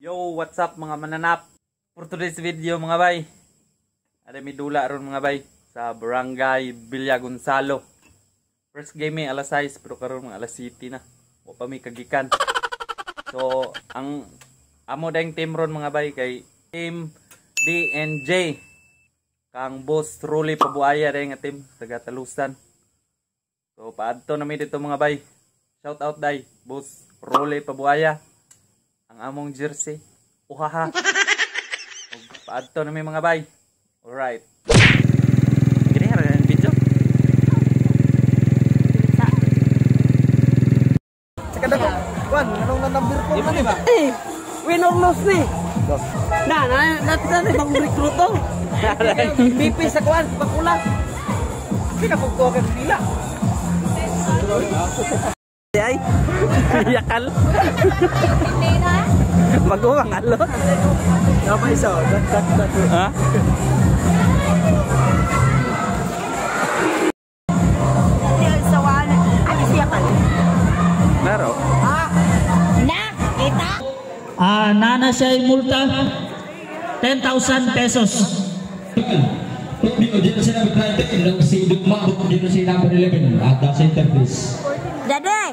Yo, what's up mga mananap? For today's video mga bay, ada may dula ron mga bay sa Barangay Villa Gonzalo. First game may alas 6 pero karon mga alas 7 na. O pa may kagikan. So, ang amo dayong team ron mga bay kay Team DNJ. Kang boss Rolly Pabuaya dayong nga team taga Talusan. So, paadto na mi dito mga bay. Shout out day, boss Rolly Pabuaya. Ang among jersey. Uhaha. Paadto na may mga bay. Alright. Gini nga rin ang video. Saka na ko. Juan, anong na number 4 na diba? Win or lose ni? Natin ibang rekruto. BP sa Juan, bakula. Hindi na pagkuhagan nila. Ay, yakal. Magawang alo. Dapat isa, dat. Ha? Naro. Nana siya ay multa 10,000 pesos. Di ko dito sila mag-try to si Dugma dito si number 11 at the center please. Dede!